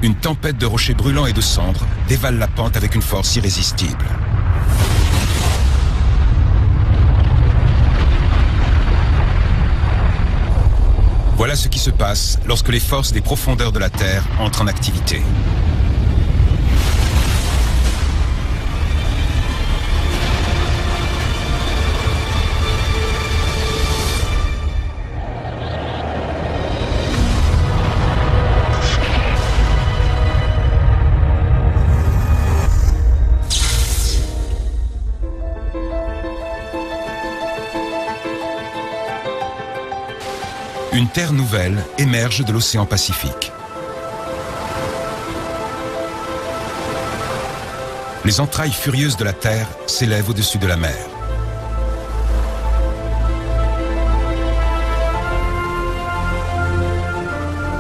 une tempête de rochers brûlants et de cendres dévale la pente avec une force irrésistible. Voilà ce qui se passe lorsque les forces des profondeurs de la Terre entrent en activité. Une terre nouvelle émerge de l'océan Pacifique. Les entrailles furieuses de la Terre s'élèvent au-dessus de la mer.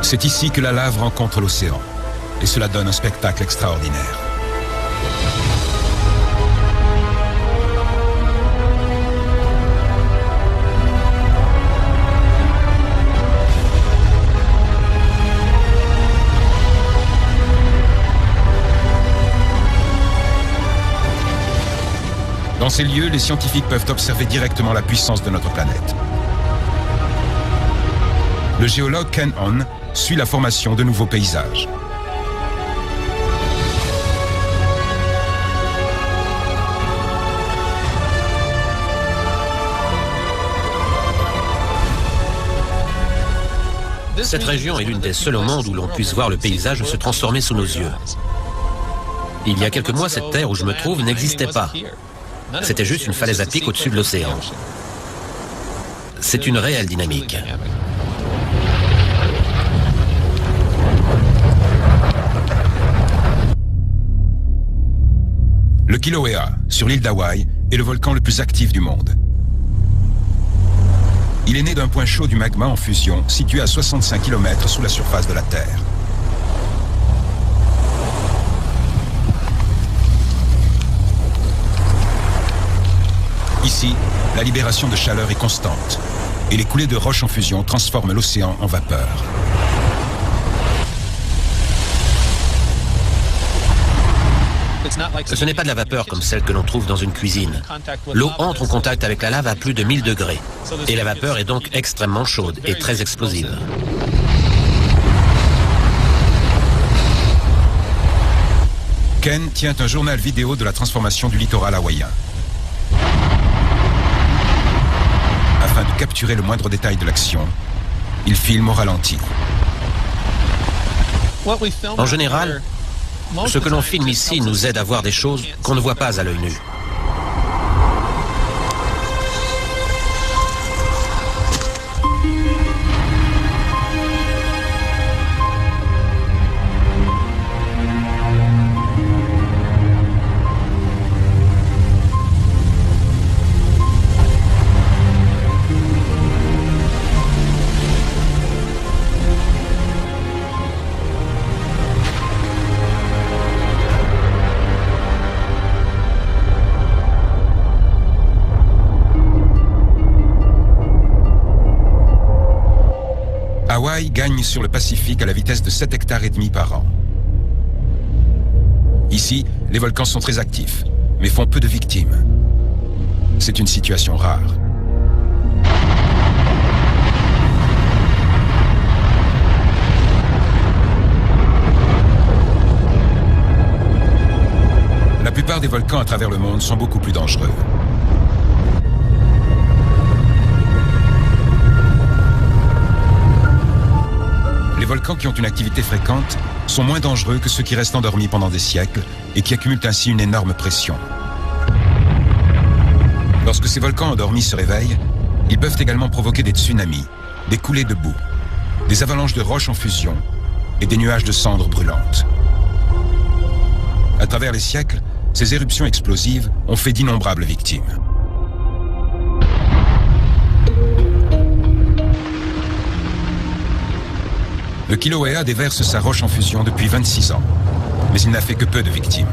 C'est ici que la lave rencontre l'océan, et cela donne un spectacle extraordinaire. Dans ces lieux, les scientifiques peuvent observer directement la puissance de notre planète. Le géologue Ken Hon suit la formation de nouveaux paysages. Cette région est l'une des seules au monde où l'on puisse voir le paysage se transformer sous nos yeux. Il y a quelques mois, cette terre où je me trouve n'existait pas. C'était juste une falaise à pic au-dessus de l'océan. C'est une réelle dynamique. Le Kilauea, sur l'île d'Hawaï, est le volcan le plus actif du monde. Il est né d'un point chaud du magma en fusion situé à 65 km sous la surface de la Terre. Ici, la libération de chaleur est constante et les coulées de roches en fusion transforment l'océan en vapeur. Ce n'est pas de la vapeur comme celle que l'on trouve dans une cuisine. L'eau entre en contact avec la lave à plus de 1000 degrés. Et la vapeur est donc extrêmement chaude et très explosive. Ken tient un journal vidéo de la transformation du littoral hawaïen. Afin de capturer le moindre détail de l'action, il filme au ralenti. En général, ce que l'on filme ici nous aide à voir des choses qu'on ne voit pas à l'œil nu. Hawaï gagne sur le Pacifique à la vitesse de 7,5 hectares par an. Ici, les volcans sont très actifs, mais font peu de victimes. C'est une situation rare. La plupart des volcans à travers le monde sont beaucoup plus dangereux. Les volcans qui ont une activité fréquente sont moins dangereux que ceux qui restent endormis pendant des siècles et qui accumulent ainsi une énorme pression. Lorsque ces volcans endormis se réveillent, ils peuvent également provoquer des tsunamis, des coulées de boue, des avalanches de roches en fusion et des nuages de cendres brûlantes. À travers les siècles, ces éruptions explosives ont fait d'innombrables victimes. Le Kilauea déverse sa roche en fusion depuis 26 ans, mais il n'a fait que peu de victimes.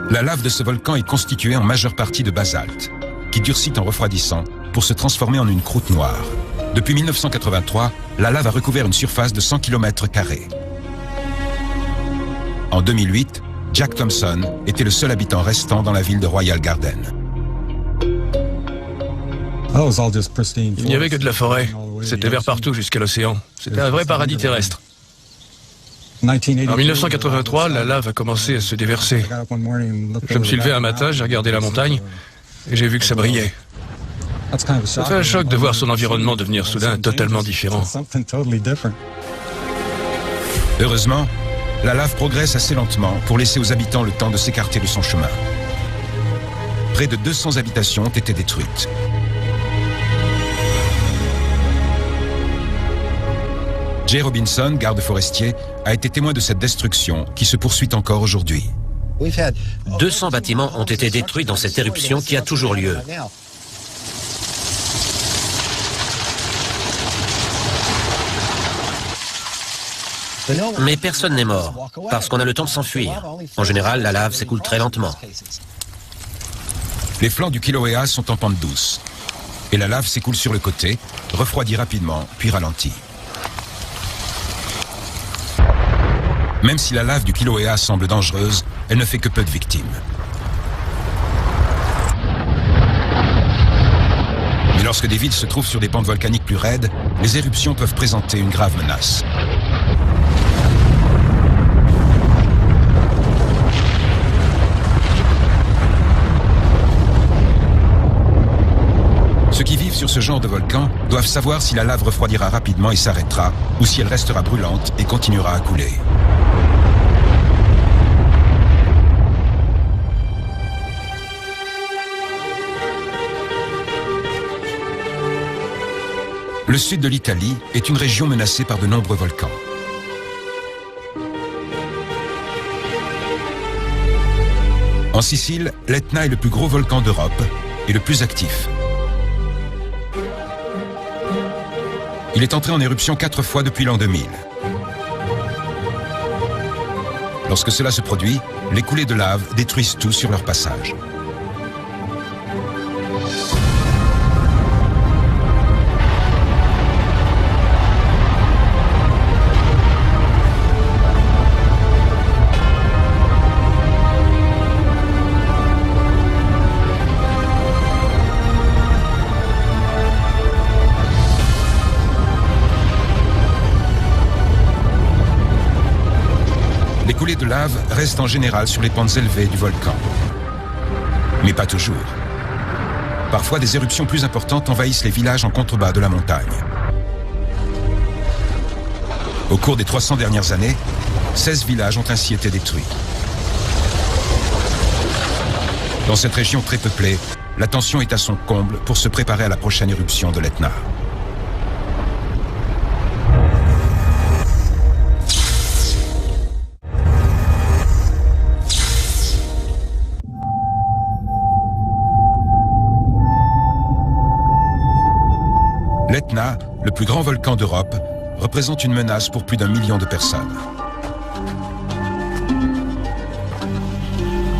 La lave de ce volcan est constituée en majeure partie de basalte, qui durcit en refroidissant pour se transformer en une croûte noire. Depuis 1983, la lave a recouvert une surface de 100 km². En 2008, Jack Thompson était le seul habitant restant dans la ville de Royal Garden. Il n'y avait que de la forêt. C'était vert partout jusqu'à l'océan. C'était un vrai paradis terrestre. En 1983, la lave a commencé à se déverser. Je me suis levé un matin, j'ai regardé la montagne et j'ai vu que ça brillait. Ça fait un choc de voir son environnement devenir soudain totalement différent. Heureusement, la lave progresse assez lentement pour laisser aux habitants le temps de s'écarter de son chemin. Près de 200 habitations ont été détruites. Jay Robinson, garde forestier, a été témoin de cette destruction qui se poursuit encore aujourd'hui. 200 bâtiments ont été détruits dans cette éruption qui a toujours lieu. Mais personne n'est mort, parce qu'on a le temps de s'enfuir. En général, la lave s'écoule très lentement. Les flancs du Kilauea sont en pente douce. Et la lave s'écoule sur le côté, refroidit rapidement, puis ralentit. Même si la lave du Kilauea semble dangereuse, elle ne fait que peu de victimes. Mais lorsque des villes se trouvent sur des pentes volcaniques plus raides, les éruptions peuvent présenter une grave menace. Ceux qui vivent sur ce genre de volcan doivent savoir si la lave refroidira rapidement et s'arrêtera, ou si elle restera brûlante et continuera à couler. Le sud de l'Italie est une région menacée par de nombreux volcans. En Sicile, l'Etna est le plus gros volcan d'Europe et le plus actif. Il est entré en éruption 4 fois depuis l'an 2000. Lorsque cela se produit, les coulées de lave détruisent tout sur leur passage. Les coulées de lave restent en général sur les pentes élevées du volcan. Mais pas toujours. Parfois, des éruptions plus importantes envahissent les villages en contrebas de la montagne. Au cours des 300 dernières années, 16 villages ont ainsi été détruits. Dans cette région très peuplée, la tension est à son comble pour se préparer à la prochaine éruption de l'Etna. L'Etna, le plus grand volcan d'Europe, représente une menace pour plus d'1 million de personnes.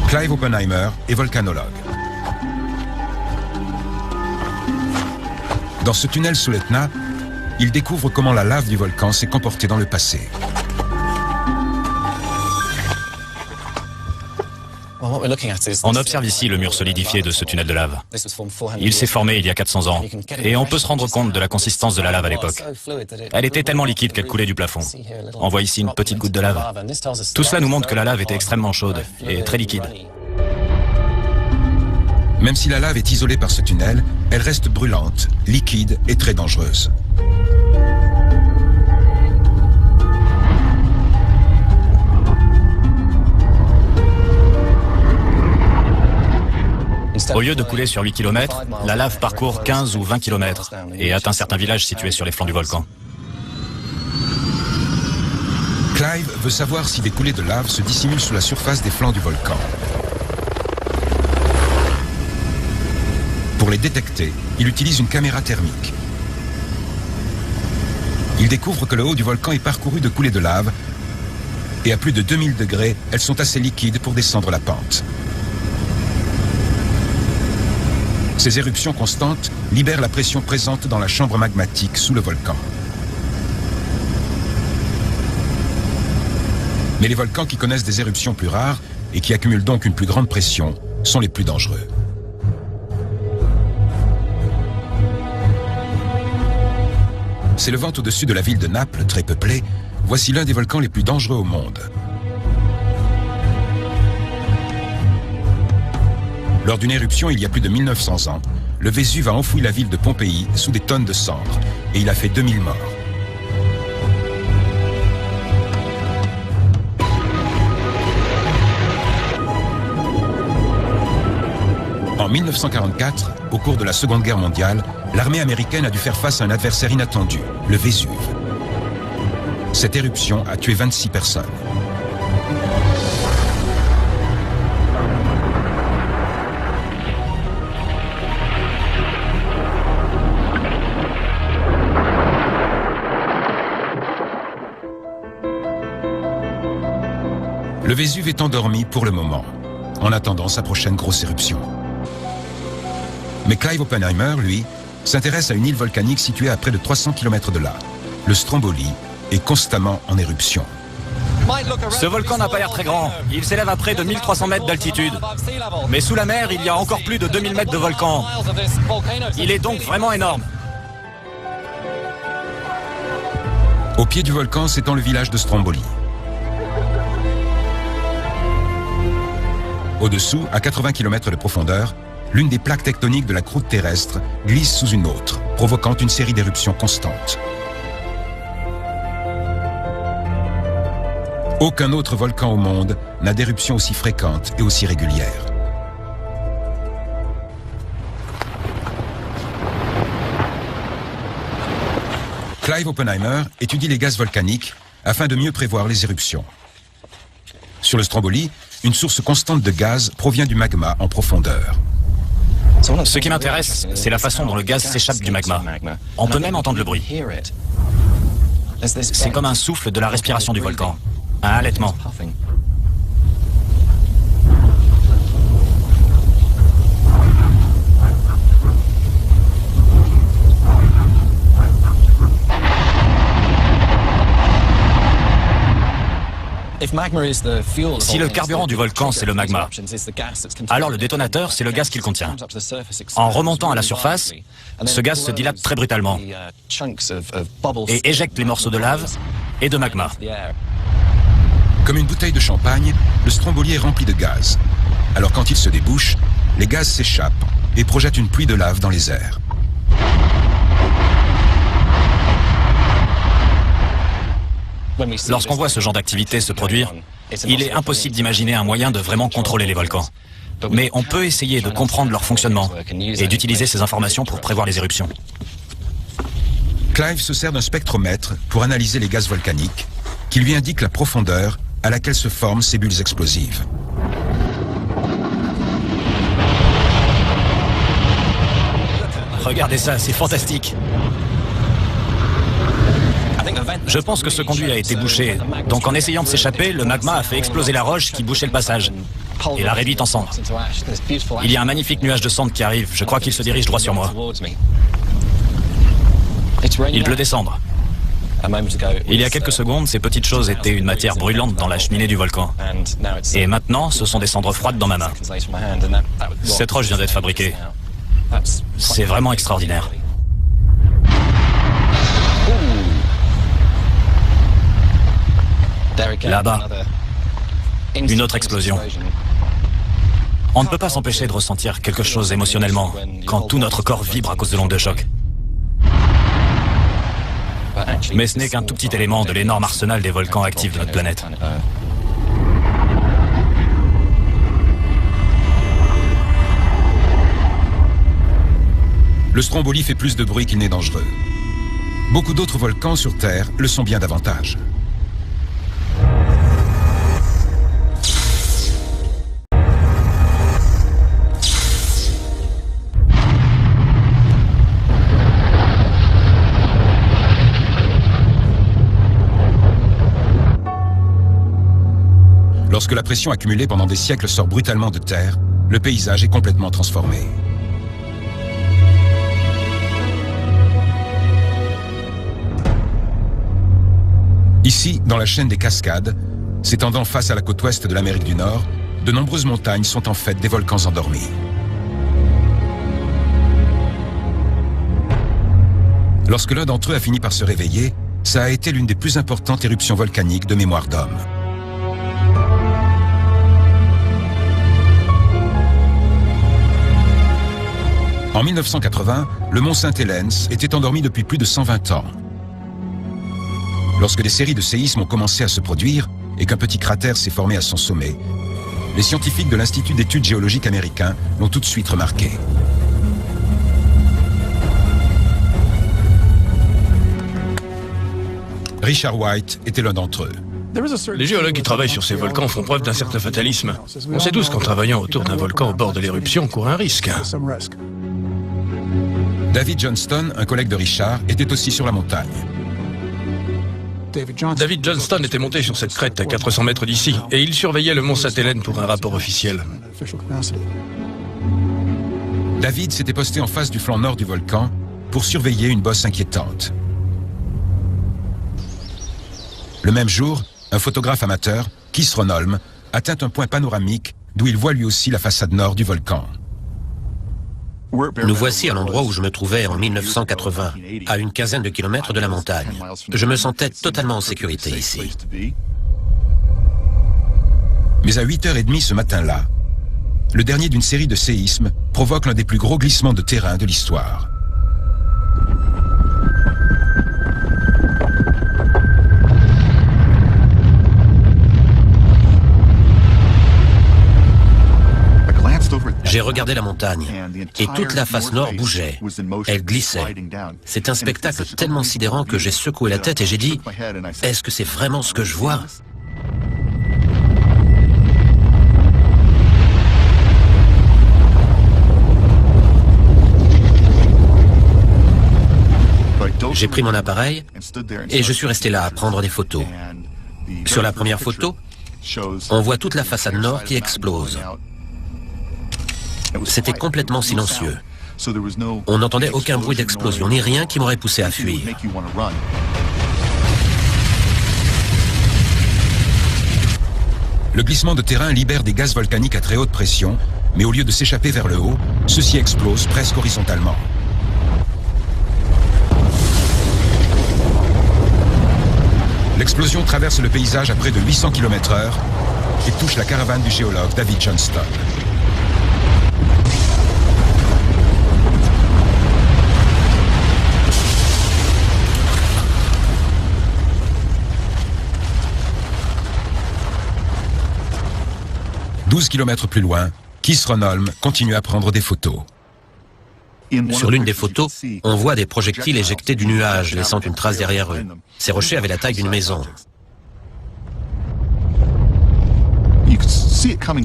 Clive Oppenheimer est volcanologue. Dans ce tunnel sous l'Etna, il découvre comment la lave du volcan s'est comportée dans le passé. On observe ici le mur solidifié de ce tunnel de lave. Il s'est formé il y a 400 ans, et on peut se rendre compte de la consistance de la lave à l'époque. Elle était tellement liquide qu'elle coulait du plafond. On voit ici une petite goutte de lave. Tout cela nous montre que la lave était extrêmement chaude et très liquide. Même si la lave est isolée par ce tunnel, elle reste brûlante, liquide et très dangereuse. Au lieu de couler sur 8 km, la lave parcourt 15 ou 20 km et atteint certains villages situés sur les flancs du volcan. Clive veut savoir si des coulées de lave se dissimulent sous la surface des flancs du volcan. Pour les détecter, il utilise une caméra thermique. Il découvre que le haut du volcan est parcouru de coulées de lave et à plus de 2000 degrés, elles sont assez liquides pour descendre la pente. Ces éruptions constantes libèrent la pression présente dans la chambre magmatique sous le volcan. Mais les volcans qui connaissent des éruptions plus rares et qui accumulent donc une plus grande pression sont les plus dangereux. S'élevant au-dessus de la ville de Naples, très peuplée, voici l'un des volcans les plus dangereux au monde. Lors d'une éruption il y a plus de 1900 ans, le Vésuve a enfoui la ville de Pompéi sous des tonnes de cendres et il a fait 2000 morts. En 1944, au cours de la Seconde Guerre mondiale, l'armée américaine a dû faire face à un adversaire inattendu, le Vésuve. Cette éruption a tué 26 personnes. Le Vésuve est endormi pour le moment, en attendant sa prochaine grosse éruption. Mais Clive Oppenheimer, lui, s'intéresse à une île volcanique située à près de 300 km de là. Le Stromboli est constamment en éruption. Ce volcan n'a pas l'air très grand. Il s'élève à près de 1300 mètres d'altitude. Mais sous la mer, il y a encore plus de 2000 mètres de volcan. Il est donc vraiment énorme. Au pied du volcan s'étend le village de Stromboli. Au-dessous, à 80 km de profondeur, l'une des plaques tectoniques de la croûte terrestre glisse sous une autre, provoquant une série d'éruptions constantes. Aucun autre volcan au monde n'a d'éruptions aussi fréquentes et aussi régulières. Clive Oppenheimer étudie les gaz volcaniques afin de mieux prévoir les éruptions. Sur le Stromboli, une source constante de gaz provient du magma en profondeur. Ce qui m'intéresse, c'est la façon dont le gaz s'échappe du magma. On peut même entendre le bruit. C'est comme un souffle de la respiration du volcan, un halètement. Si le carburant du volcan, c'est le magma, alors le détonateur, c'est le gaz qu'il contient. En remontant à la surface, ce gaz se dilate très brutalement et éjecte les morceaux de lave et de magma. Comme une bouteille de champagne, le Stromboli est rempli de gaz. Alors quand il se débouche, les gaz s'échappent et projettent une pluie de lave dans les airs. Lorsqu'on voit ce genre d'activité se produire, il est impossible d'imaginer un moyen de vraiment contrôler les volcans. Mais on peut essayer de comprendre leur fonctionnement et d'utiliser ces informations pour prévoir les éruptions. Clive se sert d'un spectromètre pour analyser les gaz volcaniques, qui lui indique la profondeur à laquelle se forment ces bulles explosives. Regardez ça, c'est fantastique. Je pense que ce conduit a été bouché, donc en essayant de s'échapper, le magma a fait exploser la roche qui bouchait le passage et l'a réduite en cendres. Il y a un magnifique nuage de cendres qui arrive, je crois qu'il se dirige droit sur moi. Il pleut des cendres. Il y a quelques secondes, ces petites choses étaient une matière brûlante dans la cheminée du volcan. Et maintenant, ce sont des cendres froides dans ma main. Cette roche vient d'être fabriquée. C'est vraiment extraordinaire. Là-bas, une autre explosion. On ne peut pas s'empêcher de ressentir quelque chose émotionnellement quand tout notre corps vibre à cause de l'onde de choc. Mais ce n'est qu'un tout petit élément de l'énorme arsenal des volcans actifs de notre planète. Le Stromboli fait plus de bruit qu'il n'est dangereux. Beaucoup d'autres volcans sur Terre le sont bien davantage. Lorsque la pression accumulée pendant des siècles sort brutalement de terre, le paysage est complètement transformé. Ici, dans la chaîne des Cascades, s'étendant face à la côte ouest de l'Amérique du Nord, de nombreuses montagnes sont en fait des volcans endormis. Lorsque l'un d'entre eux a fini par se réveiller, ça a été l'une des plus importantes éruptions volcaniques de mémoire d'homme. En 1980, le mont Saint-Helens était endormi depuis plus de 120 ans. Lorsque des séries de séismes ont commencé à se produire et qu'un petit cratère s'est formé à son sommet, les scientifiques de l'Institut d'études géologiques américain l'ont tout de suite remarqué. Richard White était l'un d'entre eux. Les géologues qui travaillent sur ces volcans font preuve d'un certain fatalisme. On sait tous qu'en travaillant autour d'un volcan au bord de l'éruption, on court un risque. David Johnston, un collègue de Richard, était aussi sur la montagne. David Johnston était monté sur cette crête à 400 mètres d'ici et il surveillait le mont Sainte-Hélène pour un rapport officiel. David s'était posté en face du flanc nord du volcan pour surveiller une bosse inquiétante. Le même jour, un photographe amateur, Keith Ronholm, atteint un point panoramique d'où il voit lui aussi la façade nord du volcan. Nous voici à l'endroit où je me trouvais en 1980, à une quinzaine de kilomètres de la montagne. Je me sentais totalement en sécurité ici. Mais à 8h30 ce matin-là, le dernier d'une série de séismes provoque l'un des plus gros glissements de terrain de l'histoire. J'ai regardé la montagne et toute la face nord bougeait. Elle glissait. C'est un spectacle tellement sidérant que j'ai secoué la tête et j'ai dit « Est-ce que c'est vraiment ce que je vois ?» J'ai pris mon appareil et je suis resté là à prendre des photos. Sur la première photo, on voit toute la façade nord qui explose. C'était complètement silencieux. On n'entendait aucun bruit d'explosion, ni rien qui m'aurait poussé à fuir. Le glissement de terrain libère des gaz volcaniques à très haute pression, mais au lieu de s'échapper vers le haut, ceux-ci explosent presque horizontalement. L'explosion traverse le paysage à près de 800 km/h et touche la caravane du géologue David Johnston. « 12 km plus loin, Keith Ronholm continue à prendre des photos. Sur l'une des photos, on voit des projectiles éjectés du nuage, laissant une trace derrière eux. Ces rochers avaient la taille d'une maison.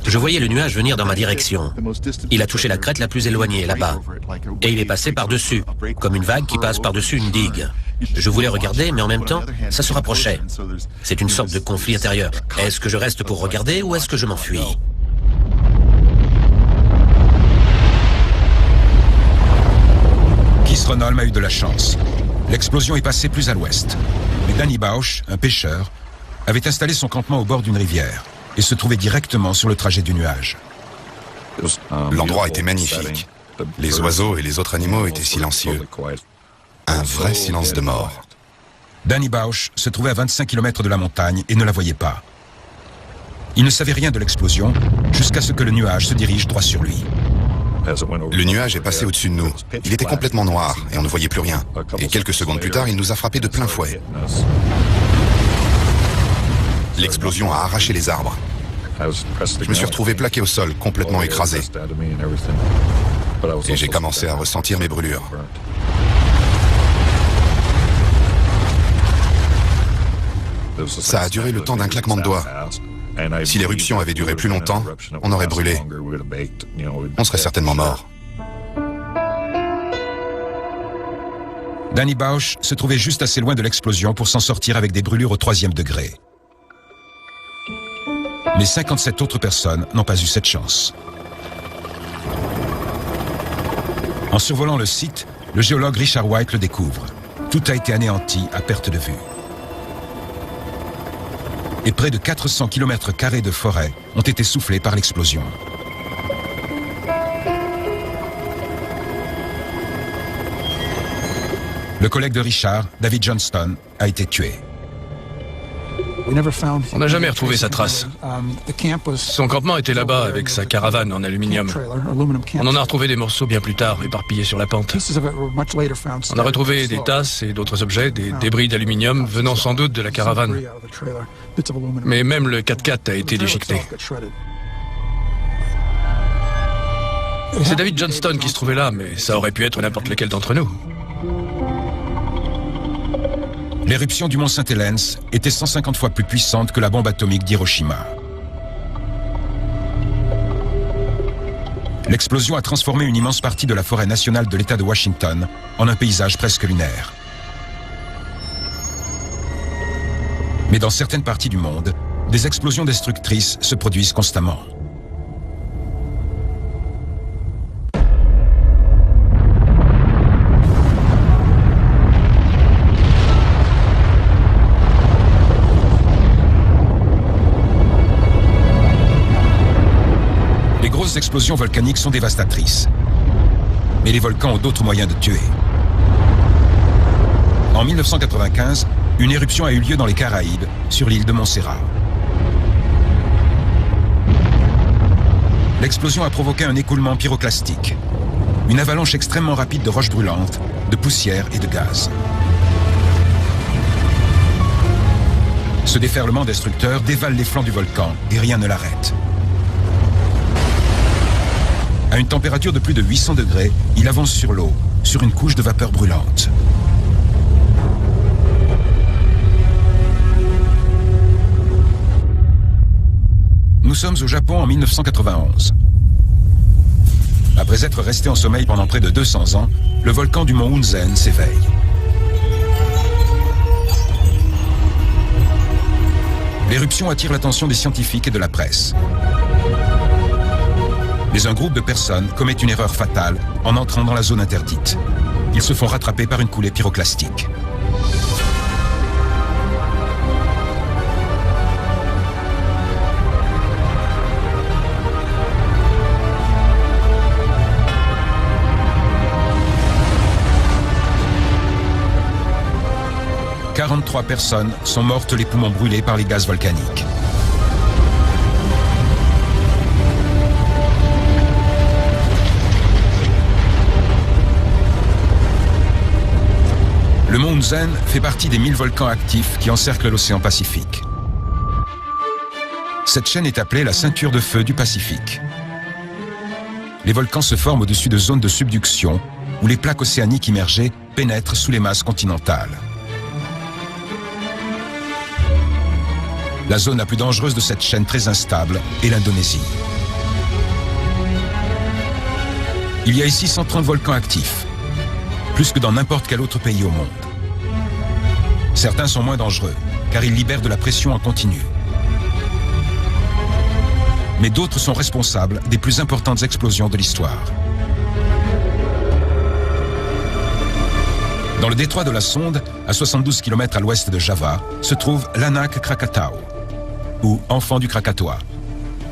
Je voyais le nuage venir dans ma direction. Il a touché la crête la plus éloignée, là-bas. Et il est passé par-dessus, comme une vague qui passe par-dessus une digue. Je voulais regarder, mais en même temps, ça se rapprochait. C'est une sorte de conflit intérieur. Est-ce que je reste pour regarder ou est-ce que je m'enfuis ? Keith Ronholm a eu de la chance. L'explosion est passée plus à l'ouest. Mais Danny Bausch, un pêcheur, avait installé son campement au bord d'une rivière et se trouvait directement sur le trajet du nuage. L'endroit était magnifique. Les oiseaux et les autres animaux étaient silencieux. Un vrai silence de mort. Danny Bausch se trouvait à 25 km de la montagne et ne la voyait pas. Il ne savait rien de l'explosion jusqu'à ce que le nuage se dirige droit sur lui. Le nuage est passé au-dessus de nous. Il était complètement noir et on ne voyait plus rien. Et quelques secondes plus tard, il nous a frappé de plein fouet. L'explosion a arraché les arbres. Je me suis retrouvé plaqué au sol, complètement écrasé. Et j'ai commencé à ressentir mes brûlures. Ça a duré le temps d'un claquement de doigts. Si l'éruption avait duré plus longtemps, on aurait brûlé. On serait certainement mort. Danny Bausch se trouvait juste assez loin de l'explosion pour s'en sortir avec des brûlures au 3e degré. Mais 57 autres personnes n'ont pas eu cette chance. En survolant le site, le géologue Richard White le découvre. Tout a été anéanti à perte de vue. et près de 400 km² de forêt ont été soufflés par l'explosion. Le collègue de Richard, David Johnston, a été tué. On n'a jamais retrouvé sa trace. Son campement était là-bas avec sa caravane en aluminium. On en a retrouvé des morceaux bien plus tard, éparpillés sur la pente. On a retrouvé des tasses et d'autres objets, des débris d'aluminium venant sans doute de la caravane. Mais même le 4x4 a été déchiqueté. C'est David Johnston qui se trouvait là, mais ça aurait pu être n'importe lequel d'entre nous. L'éruption du mont Saint-Helens était 150 fois plus puissante que la bombe atomique d'Hiroshima. L'explosion a transformé une immense partie de la forêt nationale de l'État de Washington en un paysage presque lunaire. Mais dans certaines parties du monde, des explosions destructrices se produisent constamment. Les explosions volcaniques sont dévastatrices. Mais les volcans ont d'autres moyens de tuer. En 1995, une éruption a eu lieu dans les Caraïbes, sur l'île de Montserrat. L'explosion a provoqué un écoulement pyroclastique, une avalanche extrêmement rapide de roches brûlantes, de poussière et de gaz. Ce déferlement destructeur dévale les flancs du volcan et rien ne l'arrête. À une température de plus de 800 degrés, il avance sur l'eau, sur une couche de vapeur brûlante. Nous sommes au Japon en 1991. Après être resté en sommeil pendant près de 200 ans, le volcan du mont Hunzen s'éveille. L'éruption attire l'attention des scientifiques et de la presse. Mais un groupe de personnes commet une erreur fatale en entrant dans la zone interdite. Ils se font rattraper par une coulée pyroclastique. « 43 personnes sont mortes les poumons brûlés par les gaz volcaniques. Le mont Hunzen fait partie des 1000 volcans actifs qui encerclent l'océan Pacifique. Cette chaîne est appelée la ceinture de feu du Pacifique. Les volcans se forment au-dessus de zones de subduction où les plaques océaniques immergées pénètrent sous les masses continentales. La zone la plus dangereuse de cette chaîne très instable est l'Indonésie. Il y a ici 130 volcans actifs, plus que dans n'importe quel autre pays au monde. Certains sont moins dangereux, car ils libèrent de la pression en continu. Mais d'autres sont responsables des plus importantes explosions de l'histoire. Dans le détroit de la Sonde, à 72 km à l'ouest de Java, se trouve l'Anak Krakatau, ou enfant du Krakatoa.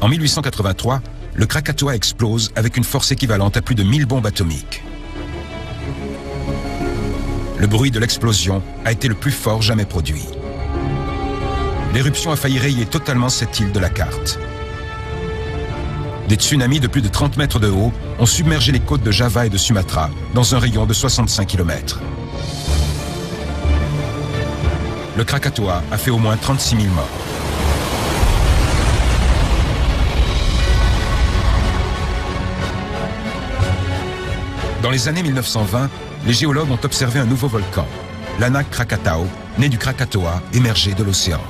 En 1883, le Krakatoa explose avec une force équivalente à plus de 1000 bombes atomiques. Le bruit de l'explosion a été le plus fort jamais produit. L'éruption a failli rayer totalement cette île de la carte. Des tsunamis de plus de 30 mètres de haut ont submergé les côtes de Java et de Sumatra dans un rayon de 65 km. Le Krakatoa a fait au moins 36 000 morts. Dans les années 1920, les géologues ont observé un nouveau volcan, l'Anak Krakatau, né du Krakatoa émergé de l'océan.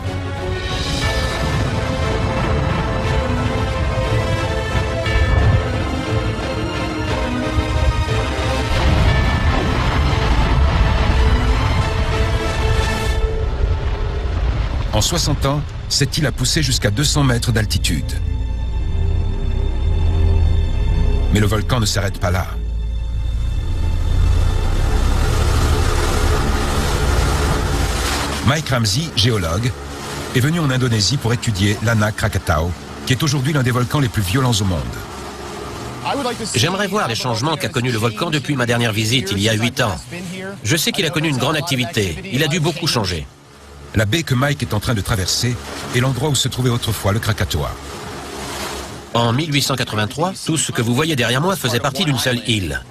En 60 ans, cette île a poussé jusqu'à 200 mètres d'altitude. Mais le volcan ne s'arrête pas là. Mike Ramsey, géologue, est venu en Indonésie pour étudier l'Anak Krakatau, qui est aujourd'hui l'un des volcans les plus violents au monde. J'aimerais voir les changements qu'a connu le volcan depuis ma dernière visite, il y a 8 ans. Je sais qu'il a connu une grande activité. Il a dû beaucoup changer. La baie que Mike est en train de traverser est l'endroit où se trouvait autrefois le Krakatoa. En 1883, tout ce que vous voyez derrière moi faisait partie d'une seule île.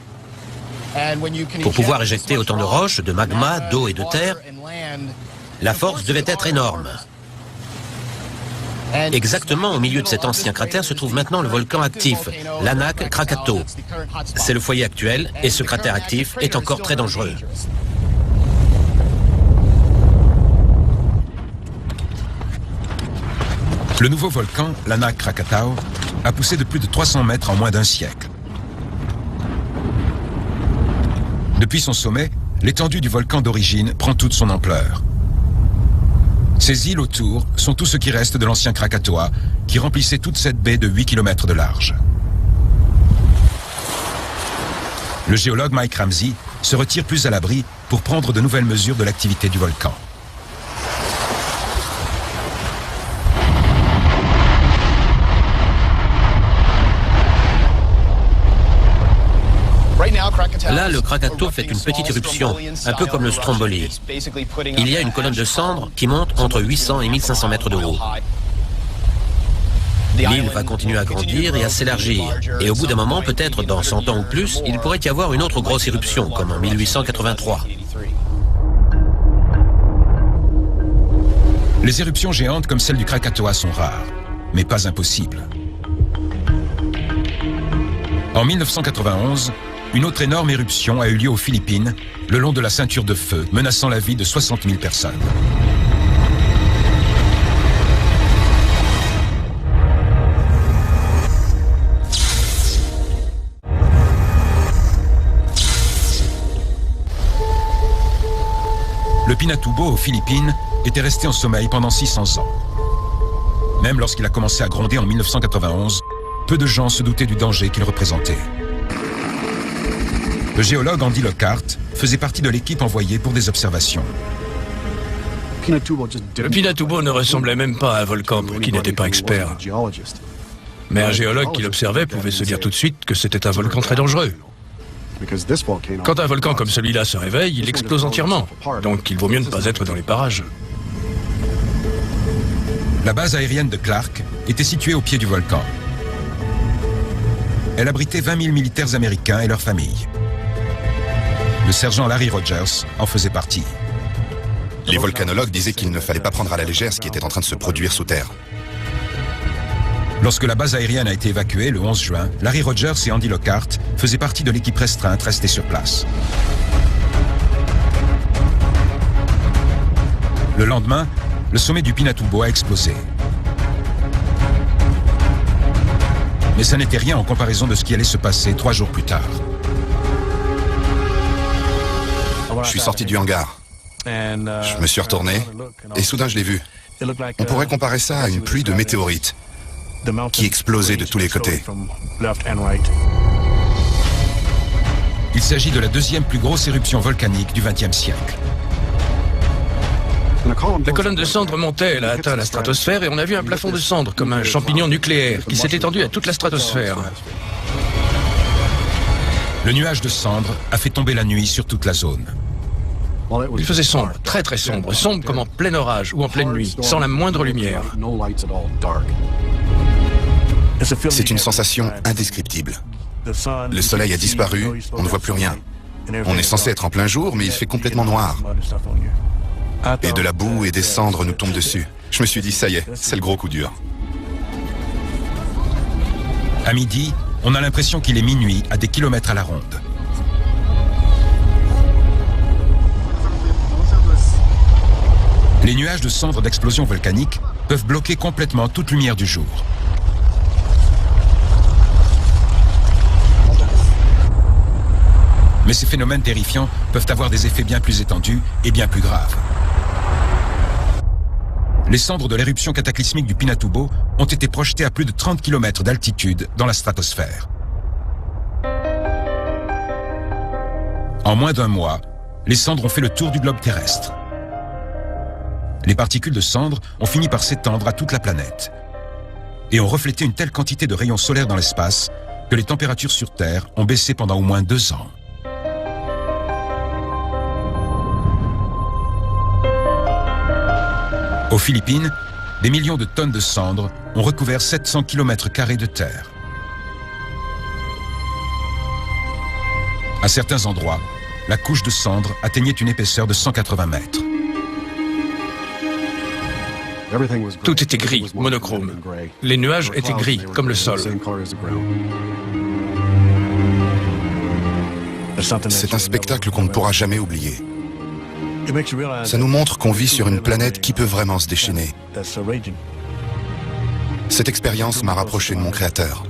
Pour pouvoir éjecter autant de roches, de magma, d'eau et de terre, la force devait être énorme. Exactement au milieu de cet ancien cratère se trouve maintenant le volcan actif, l'Anak Krakatau. C'est le foyer actuel et ce cratère actif est encore très dangereux. Le nouveau volcan, l'Anak Krakatau, a poussé de plus de 300 mètres en moins d'un siècle. Depuis son sommet, l'étendue du volcan d'origine prend toute son ampleur. Ces îles autour sont tout ce qui reste de l'ancien Krakatoa, qui remplissait toute cette baie de 8 km de large. Le géologue Mike Ramsey se retire plus à l'abri pour prendre de nouvelles mesures de l'activité du volcan. Là, le Krakatau fait une petite éruption, un peu comme le Stromboli. Il y a une colonne de cendres qui monte entre 800 et 1500 mètres de haut. L'île va continuer à grandir et à s'élargir. Et au bout d'un moment, peut-être dans 100 ans ou plus, il pourrait y avoir une autre grosse éruption, comme en 1883. Les éruptions géantes comme celle du Krakatoa sont rares, mais pas impossibles. En 1991, une autre énorme éruption a eu lieu aux Philippines, le long de la ceinture de feu, menaçant la vie de 60 000 personnes. Le Pinatubo aux Philippines était resté en sommeil pendant 600 ans. Même lorsqu'il a commencé à gronder en 1991, peu de gens se doutaient du danger qu'il représentait. Le géologue Andy Lockhart faisait partie de l'équipe envoyée pour des observations. Le Pinatubo ne ressemblait même pas à un volcan pour qui n'était pas expert. Mais un géologue qui l'observait pouvait se dire tout de suite que c'était un volcan très dangereux. Quand un volcan comme celui-là se réveille, il explose entièrement. Donc il vaut mieux ne pas être dans les parages. La base aérienne de Clark était située au pied du volcan. Elle abritait 20 000 militaires américains et leurs familles. Le sergent Larry Rogers en faisait partie. Les volcanologues disaient qu'il ne fallait pas prendre à la légère ce qui était en train de se produire sous terre. Lorsque la base aérienne a été évacuée le 11 juin, Larry Rogers et Andy Lockhart faisaient partie de l'équipe restreinte restée sur place. Le lendemain, le sommet du Pinatubo a explosé. Mais ça n'était rien en comparaison de ce qui allait se passer 3 jours plus tard. Je suis sorti du hangar. Je me suis retourné et soudain je l'ai vu. On pourrait comparer ça à une pluie de météorites qui explosait de tous les côtés. Il s'agit de la deuxième plus grosse éruption volcanique du XXe siècle. La colonne de cendres montait, elle a atteint la stratosphère et on a vu un plafond de cendres comme un champignon nucléaire qui s'est étendu à toute la stratosphère. Le nuage de cendres a fait tomber la nuit sur toute la zone. Il faisait sombre, très très sombre, sombre comme en plein orage ou en pleine nuit, sans la moindre lumière. C'est une sensation indescriptible. Le soleil a disparu, on ne voit plus rien. On est censé être en plein jour, mais il fait complètement noir. Et de la boue et des cendres nous tombent dessus. Je me suis dit, ça y est, c'est le gros coup dur. À midi, on a l'impression qu'il est minuit à des kilomètres à la ronde. Les nuages de cendres d'explosions volcaniques peuvent bloquer complètement toute lumière du jour. Mais ces phénomènes terrifiants peuvent avoir des effets bien plus étendus et bien plus graves. Les cendres de l'éruption cataclysmique du Pinatubo ont été projetées à plus de 30 km d'altitude dans la stratosphère. En moins d'un mois, les cendres ont fait le tour du globe terrestre. Les particules de cendres ont fini par s'étendre à toute la planète et ont reflété une telle quantité de rayons solaires dans l'espace que les températures sur Terre ont baissé pendant au moins 2 ans. Aux Philippines, des millions de tonnes de cendres ont recouvert 700 km² de terre. À certains endroits, la couche de cendres atteignait une épaisseur de 180 mètres. Tout était gris, monochrome. Les nuages étaient gris, comme le sol. C'est un spectacle qu'on ne pourra jamais oublier. Ça nous montre qu'on vit sur une planète qui peut vraiment se déchaîner. Cette expérience m'a rapproché de mon créateur.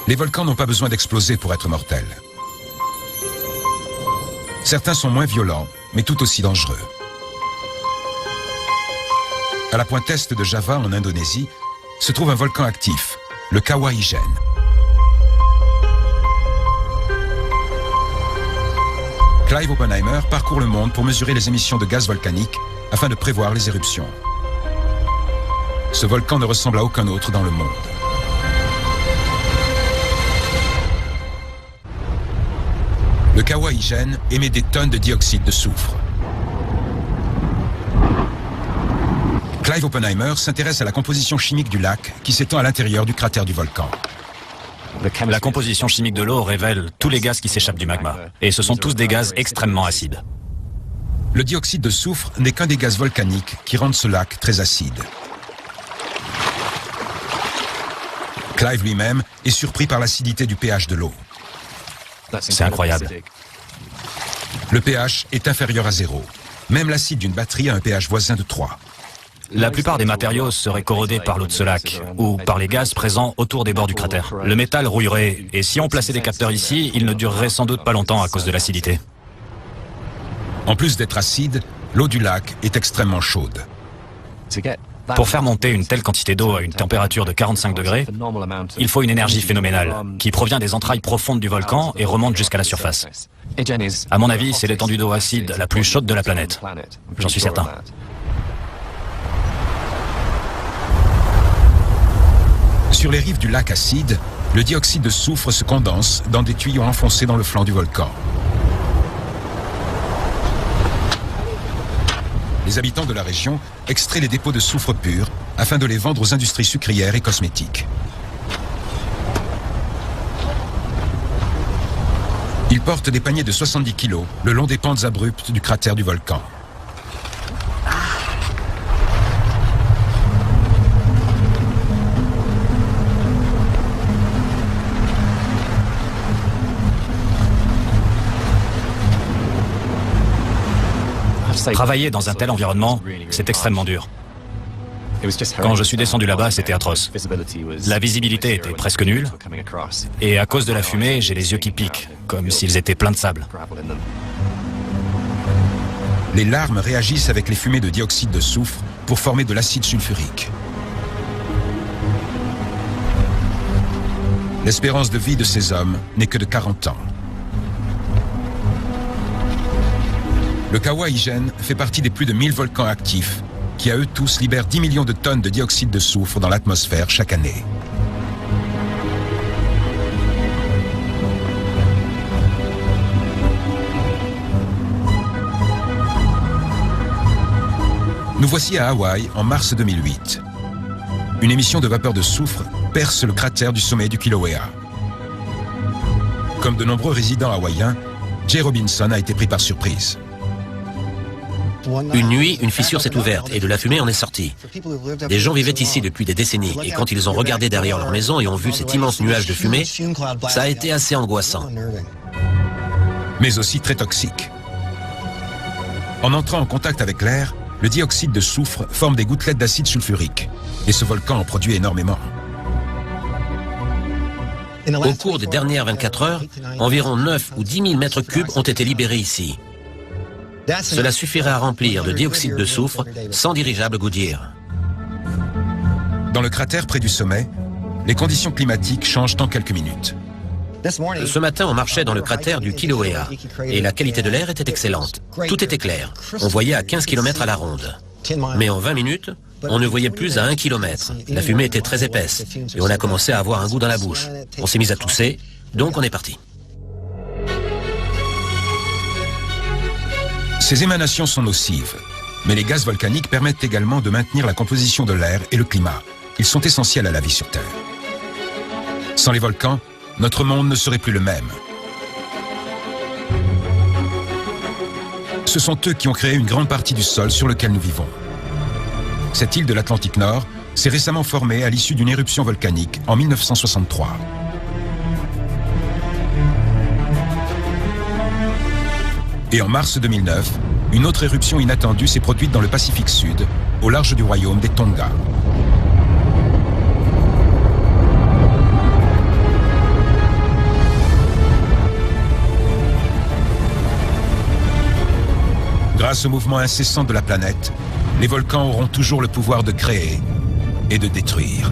Les volcans n'ont pas besoin d'exploser pour être mortels. Certains sont moins violents, mais tout aussi dangereux. À la pointe est de Java, en Indonésie, se trouve un volcan actif, le Kawah Ijen. Clive Oppenheimer parcourt le monde pour mesurer les émissions de gaz volcaniques afin de prévoir les éruptions. Ce volcan ne ressemble à aucun autre dans le monde. Le Kawah Ijen émet des tonnes de dioxyde de soufre. Clive Oppenheimer s'intéresse à la composition chimique du lac qui s'étend à l'intérieur du cratère du volcan. La composition chimique de l'eau révèle tous les gaz qui s'échappent du magma. Et ce sont tous des gaz extrêmement acides. Le dioxyde de soufre n'est qu'un des gaz volcaniques qui rendent ce lac très acide. Clive lui-même est surpris par l'acidité du pH de l'eau. C'est incroyable. Le pH est inférieur à 0. Même l'acide d'une batterie a un pH voisin de 3. La plupart des matériaux seraient corrodés par l'eau de ce lac, ou par les gaz présents autour des bords du cratère. Le métal rouillerait, et si on plaçait des capteurs ici, il ne durerait sans doute pas longtemps à cause de l'acidité. En plus d'être acide, l'eau du lac est extrêmement chaude. Pour faire monter une telle quantité d'eau à une température de 45 degrés, il faut une énergie phénoménale, qui provient des entrailles profondes du volcan et remonte jusqu'à la surface. À mon avis, c'est l'étendue d'eau acide la plus chaude de la planète. J'en suis certain. Sur les rives du lac acide, le dioxyde de soufre se condense dans des tuyaux enfoncés dans le flanc du volcan. Les habitants de la région extraient les dépôts de soufre pur afin de les vendre aux industries sucrières et cosmétiques. Ils portent des paniers de 70 kg le long des pentes abruptes du cratère du volcan. Travailler dans un tel environnement, c'est extrêmement dur. Quand je suis descendu là-bas, c'était atroce. La visibilité était presque nulle, et à cause de la fumée, j'ai les yeux qui piquent, comme s'ils étaient pleins de sable. Les larmes réagissent avec les fumées de dioxyde de soufre pour former de l'acide sulfurique. L'espérance de vie de ces hommes n'est que de 40 ans. Le Kawah Ijen fait partie des plus de 1000 volcans actifs qui, à eux tous, libèrent 10 millions de tonnes de dioxyde de soufre dans l'atmosphère chaque année. Nous voici à Hawaï en mars 2008. Une émission de vapeur de soufre perce le cratère du sommet du Kilauea. Comme de nombreux résidents hawaïens, Jay Robinson a été pris par surprise. Une nuit, une fissure s'est ouverte et de la fumée en est sortie. Des gens vivaient ici depuis des décennies et quand ils ont regardé derrière leur maison et ont vu cet immense nuage de fumée, ça a été assez angoissant. Mais aussi très toxique. En entrant en contact avec l'air, le dioxyde de soufre forme des gouttelettes d'acide sulfurique et ce volcan en produit énormément. Au cours des dernières 24 heures, environ 9 ou 10 000 mètres cubes ont été libérés ici. Cela suffirait à remplir de dioxyde de soufre 100 dirigeables Goodyear. Dans le cratère près du sommet, les conditions climatiques changent en quelques minutes. Ce matin, on marchait dans le cratère du Kilauea et la qualité de l'air était excellente. Tout était clair. On voyait à 15 km à la ronde. Mais en 20 minutes, on ne voyait plus à 1 km. La fumée était très épaisse et on a commencé à avoir un goût dans la bouche. On s'est mis à tousser, donc on est parti. Ces émanations sont nocives, mais les gaz volcaniques permettent également de maintenir la composition de l'air et le climat. Ils sont essentiels à la vie sur Terre. Sans les volcans, notre monde ne serait plus le même. Ce sont eux qui ont créé une grande partie du sol sur lequel nous vivons. Cette île de l'Atlantique Nord s'est récemment formée à l'issue d'une éruption volcanique en 1963. Et en mars 2009, une autre éruption inattendue s'est produite dans le Pacifique Sud, au large du royaume des Tonga. Grâce au mouvement incessant de la planète, les volcans auront toujours le pouvoir de créer et de détruire.